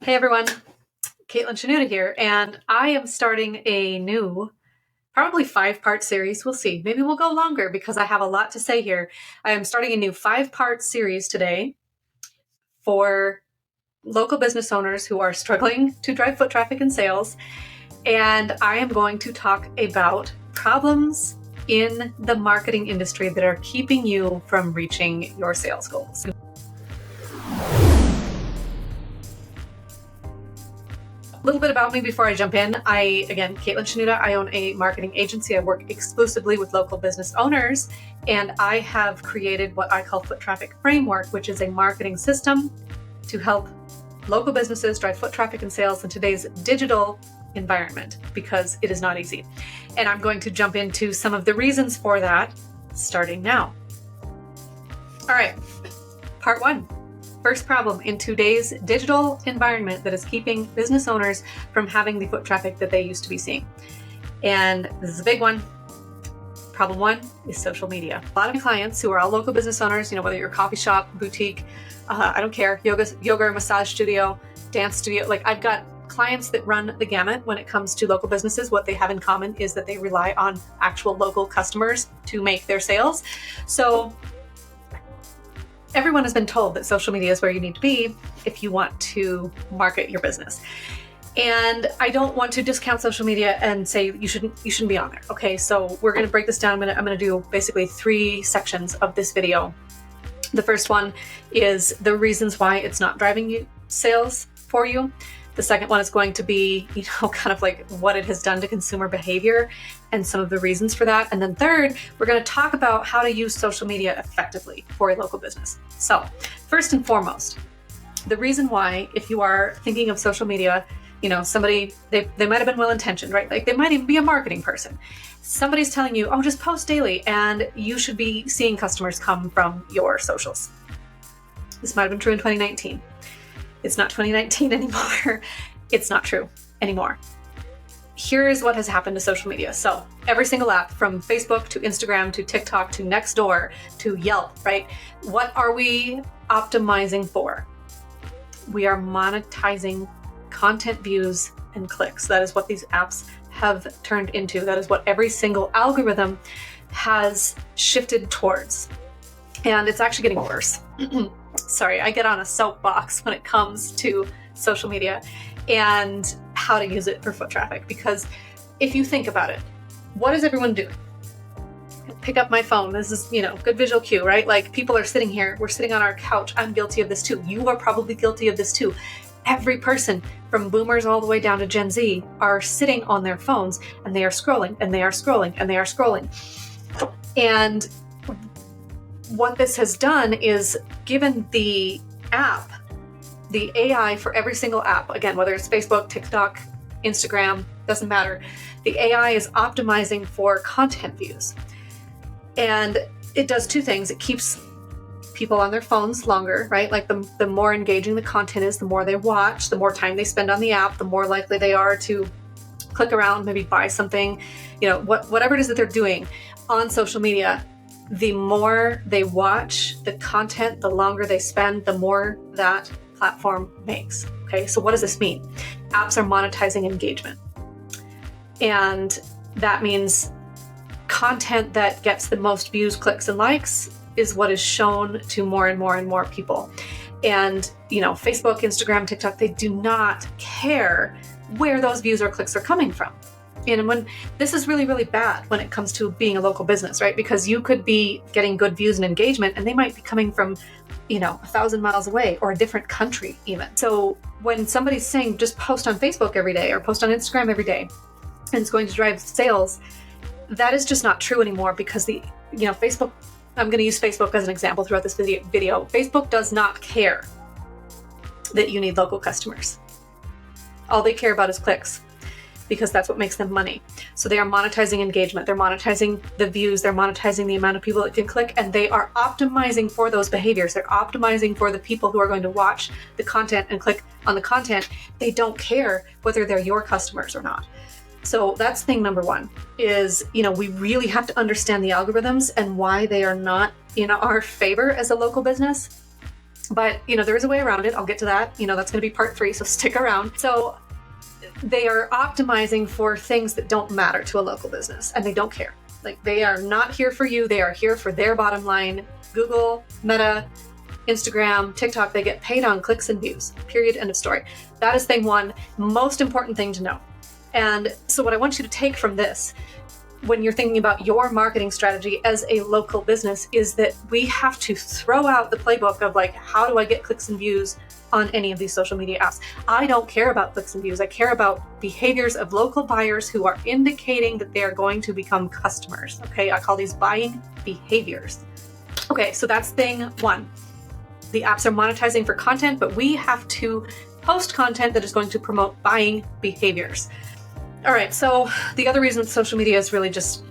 Hey everyone, Caitlin Shanuda here, and I am starting a new, probably 5-part series. We'll see. Maybe we'll go longer because I have a lot to say here. I am starting a new 5-part series today for local business owners who are struggling to drive foot traffic and sales, and I am going to talk about problems in the marketing industry that are keeping you from reaching your sales goals. A little bit about me before I jump in. Again, Caitlin Shanuda, I own a marketing agency. I work exclusively with local business owners, and I have created what I call Foot Traffic Framework, which is a marketing system to help local businesses drive foot traffic and sales in today's digital environment, because it is not easy. And I'm going to jump into some of the reasons for that starting now. All right, part 1. First problem in today's digital environment that is keeping business owners from having the foot traffic that they used to be seeing. And this is a big one. Problem 1 is social media. A lot of my clients who are all local business owners, whether you're a coffee shop, boutique, I don't care, yoga, massage studio, dance studio, I've got clients that run the gamut when it comes to local businesses. What they have in common is that they rely on actual local customers to make their sales. So everyone has been told that social media is where you need to be if you want to market your business. And I don't want to discount social media and say you shouldn't be on there. Okay, so we're going to break this down. I'm going to do basically 3 sections of this video. The first one is the reasons why it's not driving you sales for you. The second one is going to be, kind of like what it has done to consumer behavior and some of the reasons for that. And then third, we're going to talk about how to use social media effectively for a local business. So first and foremost, the reason why, if you are thinking of social media, somebody, they might have been well-intentioned, right? They might even be a marketing person. Somebody's telling you, just post daily and you should be seeing customers come from your socials. This might have been true in 2019. It's not 2019 anymore. It's not true anymore. Here is what has happened to social media. So every single app, from Facebook to Instagram to TikTok to Nextdoor to Yelp, right? What are we optimizing for? We are monetizing content views and clicks. That is what these apps have turned into. That is what every single algorithm has shifted towards. And it's actually getting worse. Sorry, I get on a soapbox when it comes to social media and how to use it for foot traffic. Because if you think about it, what is everyone doing? Pick up my phone. This is, good visual cue, right? People are sitting here. We're sitting on our couch. I'm guilty of this too. You are probably guilty of this too. Every person from boomers all the way down to Gen Z are sitting on their phones and they are scrolling and they are scrolling and they are scrolling. And what this has done is given the app, the AI for every single app, again, whether it's Facebook, TikTok, Instagram, doesn't matter. The AI is optimizing for content views. And it does 2 things. It keeps people on their phones longer, right? The more engaging the content is, the more they watch, the more time they spend on the app, the more likely they are to click around, maybe buy something, whatever it is that they're doing on social media. The more they watch the content, the longer they spend, the more that platform makes. Okay, so what does this mean? Apps are monetizing engagement. And that means content that gets the most views, clicks, and likes is what is shown to more and more and more people. And, Facebook, Instagram, TikTok, they do not care where those views or clicks are coming from. And when this is really, really bad when it comes to being a local business, right? Because you could be getting good views and engagement and they might be coming from, 1,000 miles away or a different country even. So when somebody's saying just post on Facebook every day or post on Instagram every day and it's going to drive sales, that is just not true anymore, because Facebook, I'm going to use Facebook as an example throughout this video. Facebook does not care that you need local customers. All they care about is clicks, because that's what makes them money. So they are monetizing engagement. They're monetizing the views. They're monetizing the amount of people that can click, and they are optimizing for those behaviors. They're optimizing for the people who are going to watch the content and click on the content. They don't care whether they're your customers or not. So that's thing number 1 is, we really have to understand the algorithms and why they are not in our favor as a local business. But, there is a way around it. I'll get to that. That's going to be part 3, so stick around. So they are optimizing for things that don't matter to a local business, and they don't care. Like, they are not here for you. They are here for their bottom line. Google, Meta, Instagram, TikTok, they get paid on clicks and views. Period. End of story. That is thing 1, most important thing to know. And so what I want you to take from this, when you're thinking about your marketing strategy as a local business, is that we have to throw out the playbook of like, how do I get clicks and views on any of these social media apps? I don't care about clicks and views. I care about behaviors of local buyers who are indicating that they are going to become customers. Okay, I call these buying behaviors. Okay, so that's thing 1. The apps are monetizing for content, but we have to post content that is going to promote buying behaviors. All right, so the other reason social media is really just,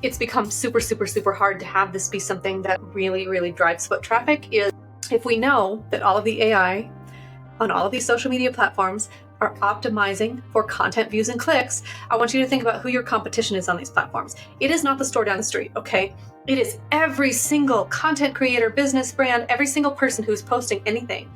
it's become super, super, super hard to have this be something that really, really drives foot traffic is if we know that all of the AI on all of these social media platforms are optimizing for content views and clicks, I want you to think about who your competition is on these platforms. It is not the store down the street, okay? It is every single content creator, business brand, every single person who's posting anything.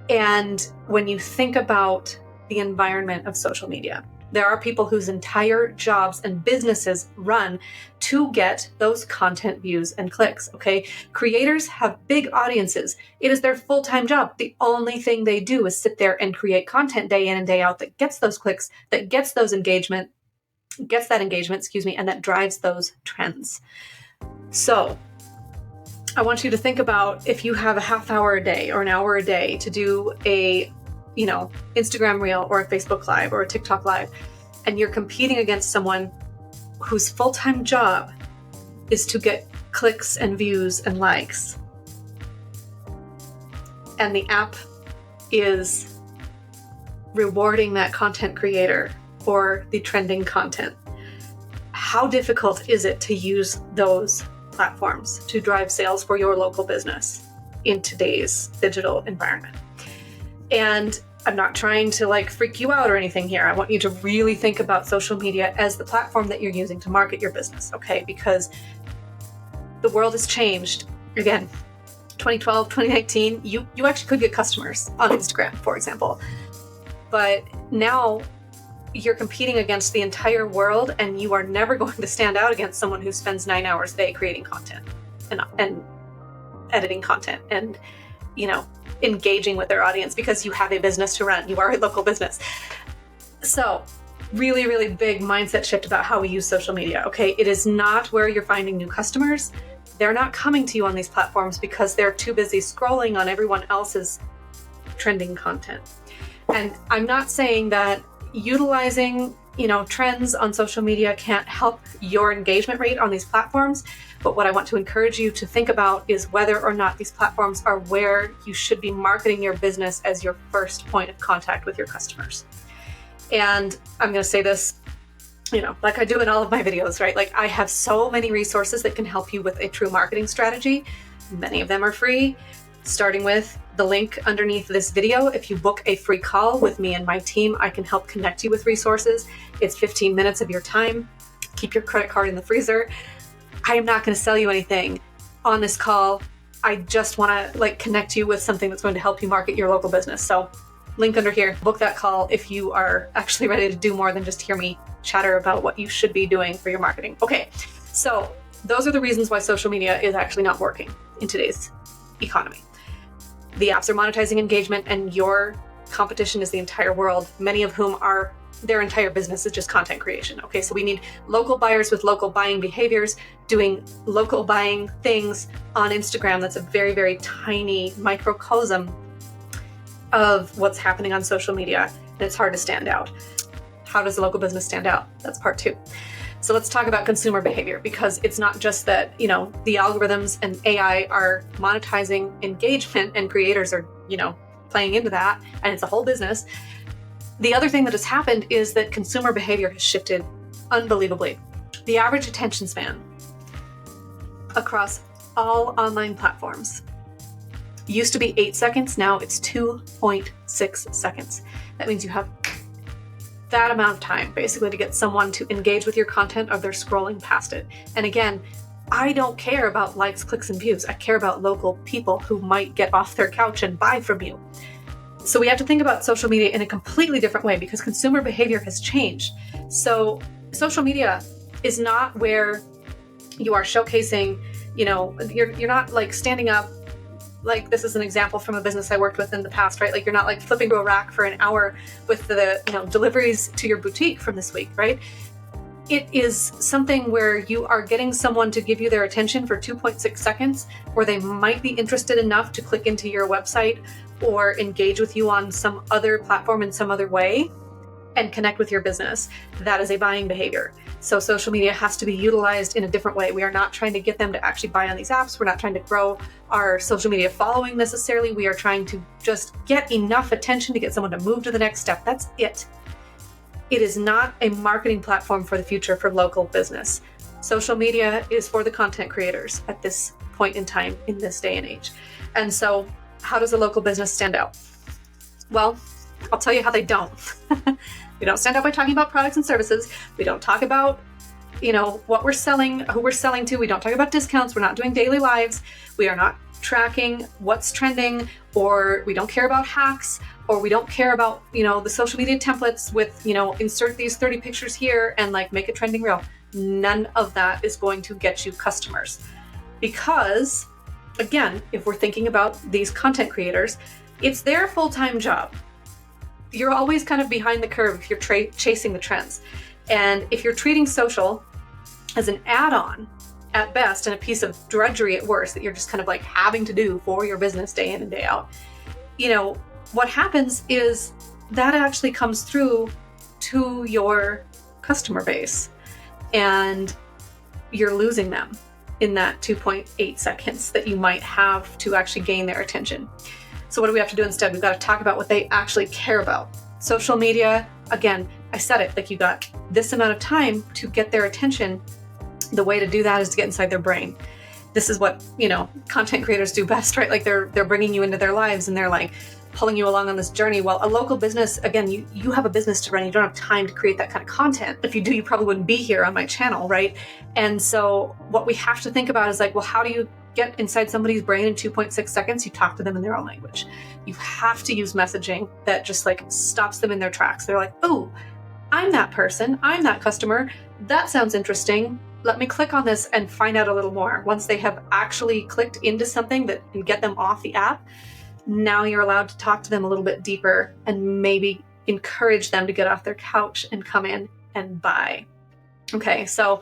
And when you think about the environment of social media, there are people whose entire jobs and businesses run to get those content views and clicks, okay? Creators have big audiences. It is their full-time job. The only thing they do is sit there and create content day in and day out that gets those clicks, that gets that engagement, and that drives those trends. So I want you to think about if you have a half hour a day or an hour a day to do a Instagram Reel or a Facebook Live or a TikTok Live, and you're competing against someone whose full-time job is to get clicks and views and likes, and the app is rewarding that content creator for the trending content. How difficult is it to use those platforms to drive sales for your local business in today's digital environment? And I'm not trying to freak you out or anything here. I want you to really think about social media as the platform that you're using to market your business, okay? Because the world has changed. Again, 2012, 2019, you actually could get customers on Instagram, for example. But now you're competing against the entire world, and you are never going to stand out against someone who spends 9 hours a day creating content and editing content and, engaging with their audience, because you have a business to run. You are a local business. So really, really big mindset shift about how we use social media, okay? It is not where you're finding new customers. They're not coming to you on these platforms because they're too busy scrolling on everyone else's trending content. And I'm not saying that utilizing, trends on social media can't help your engagement rate on these platforms. But what I want to encourage you to think about is whether or not these platforms are where you should be marketing your business as your first point of contact with your customers. And I'm going to say this, like I do in all of my videos, right? Like, I have so many resources that can help you with a true marketing strategy. Many of them are free, starting with the link underneath this video. If you book a free call with me and my team, I can help connect you with resources. It's 15 minutes of your time. Keep your credit card in the freezer. I am not going to sell you anything on this call. I just want to connect you with something that's going to help you market your local business. So link under here, book that call if you are actually ready to do more than just hear me chatter about what you should be doing for your marketing. Okay, so those are the reasons why social media is actually not working in today's economy. The apps are monetizing engagement, and your competition is the entire world, many of whom are, their entire business is just content creation. Okay, so we need local buyers with local buying behaviors doing local buying things on Instagram. That's a very, very tiny microcosm of what's happening on social media, and it's hard to stand out. How does a local business stand out? That's part 2. So let's talk about consumer behavior, because it's not just that, the algorithms and AI are monetizing engagement and creators are, playing into that, and it's a whole business. The other thing that has happened is that consumer behavior has shifted unbelievably. The average attention span across all online platforms used to be 8 seconds. Now it's 2.6 seconds. That means you have that amount of time basically to get someone to engage with your content, or they're scrolling past it. And again, I don't care about likes, clicks, and views. I care about local people who might get off their couch and buy from you. So we have to think about social media in a completely different way because consumer behavior has changed. So social media is not where you are showcasing, you're not like standing up. Like, this is an example from a business I worked with in the past, right? Like, you're not like flipping to a rack for an hour with the deliveries to your boutique from this week, right? It is something where you are getting someone to give you their attention for 2.6 seconds, or they might be interested enough to click into your website or engage with you on some other platform in some other way and connect with your business. That is a buying behavior. So social media has to be utilized in a different way. We are not trying to get them to actually buy on these apps. We're not trying to grow our social media following necessarily. We are trying to just get enough attention to get someone to move to the next step. That's it. It is not a marketing platform for the future for local business. Social media is for the content creators at this point in time, in this day and age. And so how does a local business stand out? Well, I'll tell you how they don't. We don't stand out by talking about products and services. We don't talk about, what we're selling, who we're selling to. We don't talk about discounts. We're not doing daily lives. We are not tracking what's trending, or we don't care about hacks, or we don't care about, the social media templates with, insert these 30 pictures here and like make a trending reel. None of that is going to get you customers. Because again, if we're thinking about these content creators, it's their full-time job. You're always kind of behind the curve if you're chasing the trends. And if you're treating social as an add-on at best and a piece of drudgery at worst that you're just kind of like having to do for your business day in and day out, what happens is that actually comes through to your customer base and you're losing them in that 2.8 seconds that you might have to actually gain their attention. So what do we have to do instead? We've got to talk about what they actually care about. Social media, again, I said it, like you got this amount of time to get their attention. The way to do that is to get inside their brain. This is what, content creators do best, right? Like they're bringing you into their lives and they're like pulling you along on this journey. Well, a local business, again, you have a business to run. You don't have time to create that kind of content. If you do, you probably wouldn't be here on my channel, right? And so what we have to think about is like, well, how do you get inside somebody's brain in 2.6 seconds? You talk to them in their own language. You have to use messaging that just like stops them in their tracks. They're like, oh, I'm that person. I'm that customer. That sounds interesting. Let me click on this and find out a little more. Once they have actually clicked into something that can get them off the app, now you're allowed to talk to them a little bit deeper and maybe encourage them to get off their couch and come in and buy. Okay, so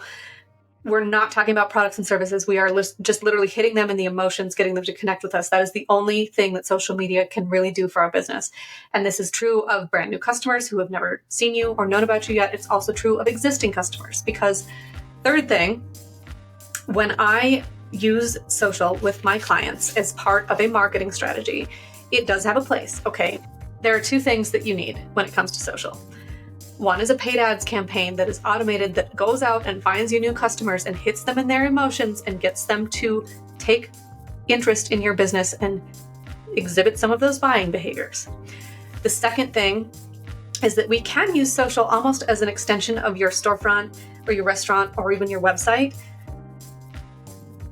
we're not talking about products and services. We are just literally hitting them in the emotions, getting them to connect with us. That is the only thing that social media can really do for our business. And this is true of brand new customers who have never seen you or known about you yet. It's also true of existing customers. Because third thing, when I use social with my clients as part of a marketing strategy, it does have a place. Okay, there are two things that you need when it comes to social. One is a paid ads campaign that is automated, that goes out and finds you new customers and hits them in their emotions and gets them to take interest in your business and exhibit some of those buying behaviors. The second thing is that we can use social almost as an extension of your storefront or your restaurant or even your website,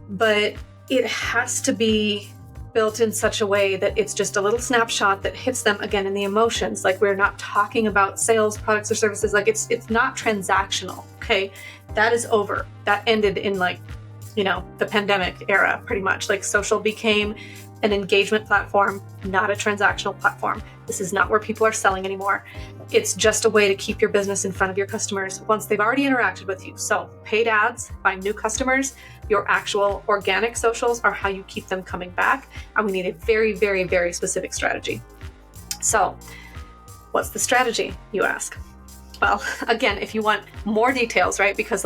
but it has to be built in such a way that it's just a little snapshot that hits them again in the emotions. Like, we're not talking about sales, products, or services. Like, it's not transactional. Okay, that is over. That ended in the pandemic era, pretty much. Like, social became an engagement platform, not a transactional platform. This is not where people are selling anymore. It's just a way to keep your business in front of your customers once they've already interacted with you. So paid ads, find new customers. Your actual organic socials are how you keep them coming back. And we need a very, very, very specific strategy. So what's the strategy, you ask? Well, again, if you want more details, right? Because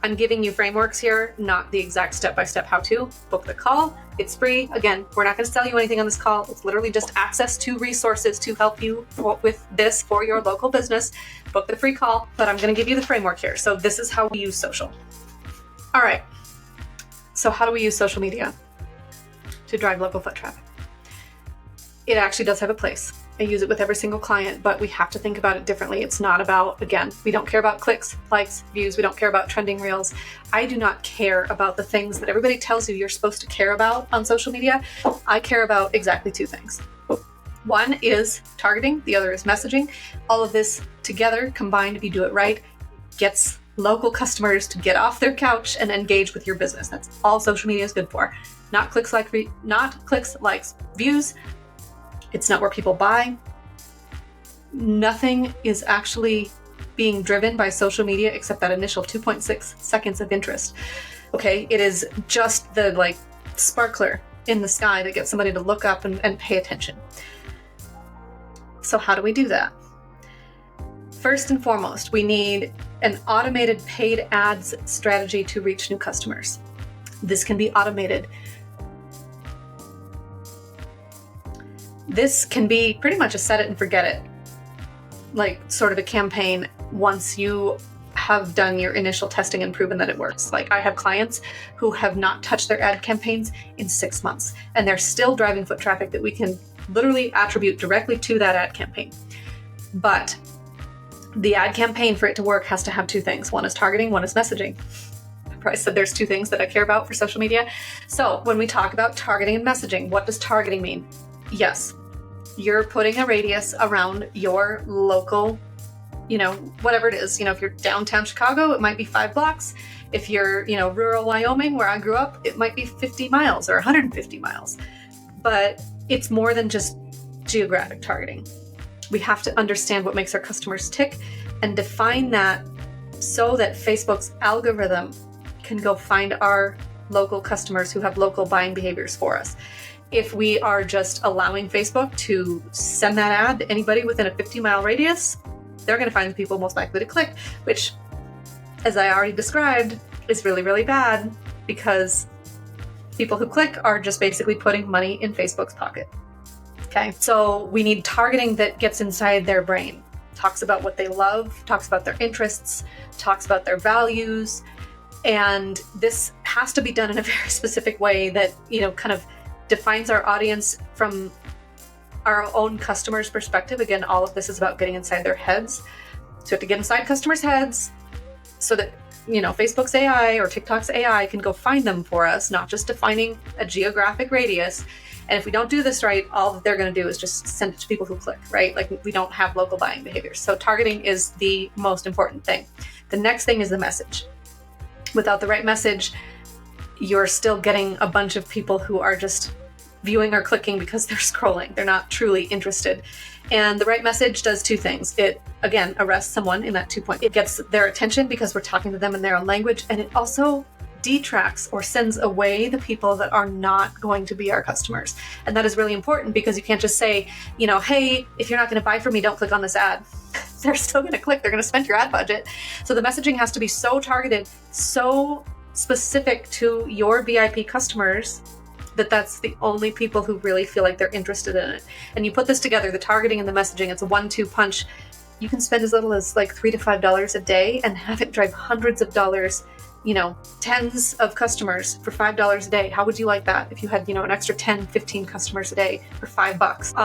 I'm giving you frameworks here, not the exact step-by-step how-to. Book the call. It's free. Again, we're not going to sell you anything on this call. It's literally just access to resources to help you with this for your local business. Book the free call, but I'm going to give you the framework here. So this is how we use social. All right. So how do we use social media to drive local foot traffic? It actually does have a place. I use it with every single client, but we have to think about it differently. It's not about, again, we don't care about clicks, likes, views. We don't care about trending reels. I do not care about the things that everybody tells you you're supposed to care about on social media. I care about exactly two things. One is targeting, the other is messaging. All of this together, combined, if you do it right, gets local customers to get off their couch and engage with your business. That's all social media is good for. Not clicks, likes, views. It's not where people buy. Nothing is actually being driven by social media except that initial 2.6 seconds of interest. Okay, it is just the sparkler in the sky that gets somebody to look up and pay attention. So how do we do that? First and foremost, we need an automated paid ads strategy to reach new customers. This can be automated. This can be pretty much a set it and forget it, sort of a campaign once you have done your initial testing and proven that it works. I have clients who have not touched their ad campaigns in 6 months, and they're still driving foot traffic that we can literally attribute directly to that ad campaign. But the ad campaign, for it to work, has to have two things. One is targeting, one is messaging. I said there's two things that I care about for social media. So when we talk about targeting and messaging, what does targeting mean? Yes, you're putting a radius around your local, whatever it is. If you're downtown Chicago, it might be 5 blocks. If you're, rural Wyoming, where I grew up, it might be 50 miles or 150 miles. But it's more than just geographic targeting. We have to understand what makes our customers tick and define that so that Facebook's algorithm can go find our local customers who have local buying behaviors for us. If we are just allowing Facebook to send that ad to anybody within a 50-mile radius, they're going to find the people most likely to click, which, as I already described, is really, really bad because people who click are just basically putting money in Facebook's pocket. Okay, so we need targeting that gets inside their brain, talks about what they love, talks about their interests, talks about their values, and this has to be done in a very specific way that, kind of defines our audience from our own customers' perspective. Again, all of this is about getting inside their heads. So we have to get inside customers' heads so that, Facebook's AI or TikTok's AI can go find them for us, not just defining a geographic radius. And if we don't do this right, all that they're going to do is just send it to people who click, right? We don't have local buying behaviors. So targeting is the most important thing. The next thing is the message. Without the right message, you're still getting a bunch of people who are just viewing or clicking because they're scrolling. They're not truly interested. And the right message does two things. It, again, arrests someone in that 2 point. It gets their attention because we're talking to them in their own language. And it also detracts or sends away the people that are not going to be our customers. And that is really important because you can't just say, hey, if you're not going to buy from me, don't click on this ad. They're still going to click. They're going to spend your ad budget. So the messaging has to be so targeted, so specific to your VIP customers that that's the only people who really feel like they're interested in it. And you put this together, the targeting and the messaging, it's a 1-2 punch. You can spend as little as $3 to $5 a day and have it drive hundreds of dollars, tens of customers for $5 a day. How would you like that if you had, an extra 10, 15 customers a day for $5?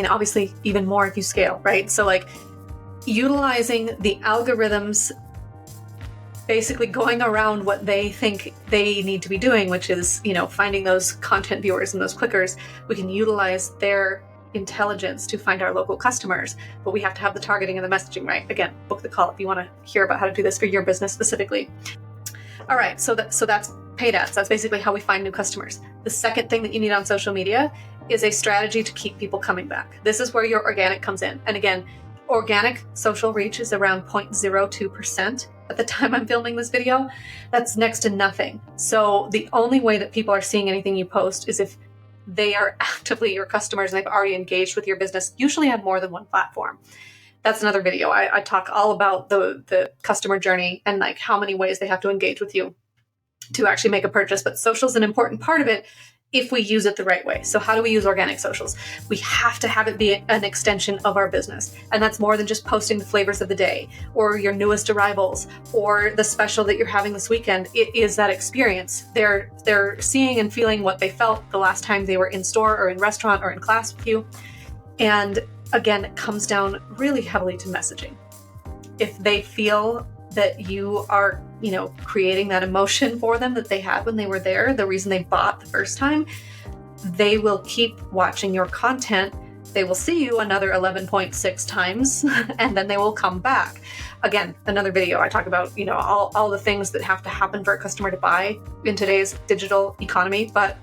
Obviously even more if you scale, right? So utilizing the algorithms, basically going around what they think they need to be doing, which is, finding those content viewers and those clickers. We can utilize their intelligence to find our local customers, but we have to have the targeting and the messaging right. Again, book the call if you want to hear about how to do this for your business specifically. All right, so that's paid ads. That's basically how we find new customers. The second thing that you need on social media is a strategy to keep people coming back. This is where your organic comes in. And again, organic social reach is around 0.02% at the time I'm filming this video. That's next to nothing. So the only way that people are seeing anything you post is if they are actively your customers and they've already engaged with your business, usually on more than one platform. That's another video. I talk all about the customer journey and how many ways they have to engage with you to actually make a purchase. But social is an important part of it if we use it the right way. So how do we use organic socials? We have to have it be an extension of our business. And that's more than just posting the flavors of the day or your newest arrivals or the special that you're having this weekend. It is that experience. They're seeing and feeling what they felt the last time they were in store or in restaurant or in class with you. And again, it comes down really heavily to messaging. If they feel that you are, creating that emotion for them that they had when they were there, the reason they bought the first time, they will keep watching your content. They will see you another 11.6 times and then they will come back. Again, another video I talk about, all the things that have to happen for a customer to buy in today's digital economy. But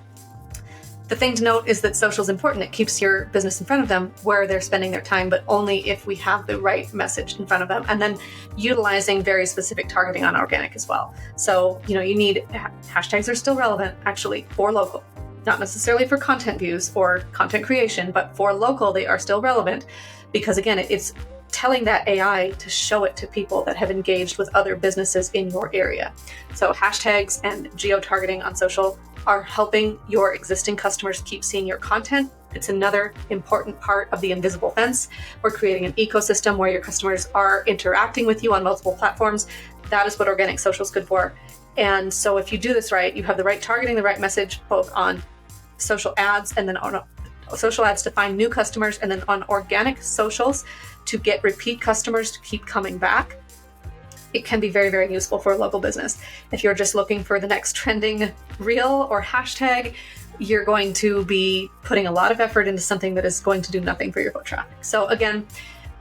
the thing to note is that social is important. It keeps your business in front of them where they're spending their time, but only if we have the right message in front of them. And then utilizing very specific targeting on organic as well. So, you need hashtags are still relevant actually for local, not necessarily for content views or content creation, but for local, they are still relevant because again, it's telling that AI to show it to people that have engaged with other businesses in your area. So hashtags and geo-targeting on social are helping your existing customers keep seeing your content. It's another important part of the invisible fence. We're creating an ecosystem where your customers are interacting with you on multiple platforms. That is what organic social is good for. And so if you do this right, you have the right targeting, the right message, both on social ads and then on social ads to find new customers, and then on organic socials to get repeat customers to keep coming back. It can be very, very useful for a local business. If you're just looking for the next trending reel or hashtag, you're going to be putting a lot of effort into something that is going to do nothing for your foot traffic. So again,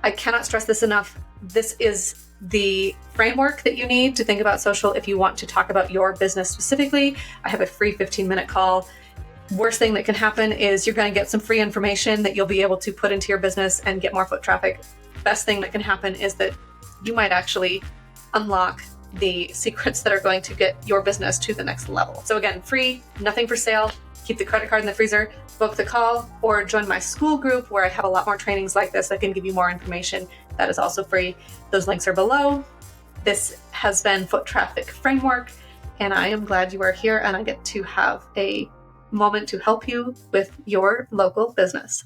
I cannot stress this enough. This is the framework that you need to think about social if you want to talk about your business specifically. I have a free 15-minute call. Worst thing that can happen is you're going to get some free information that you'll be able to put into your business and get more foot traffic. Best thing that can happen is that you might actually unlock the secrets that are going to get your business to the next level. So again, free, nothing for sale. Keep the credit card in the freezer, book the call, or join my Skool group where I have a lot more trainings like this that can give you more information. That is also free. Those links are below. This has been Foot Traffic Framework, and I am glad you are here and I get to have a moment to help you with your local business.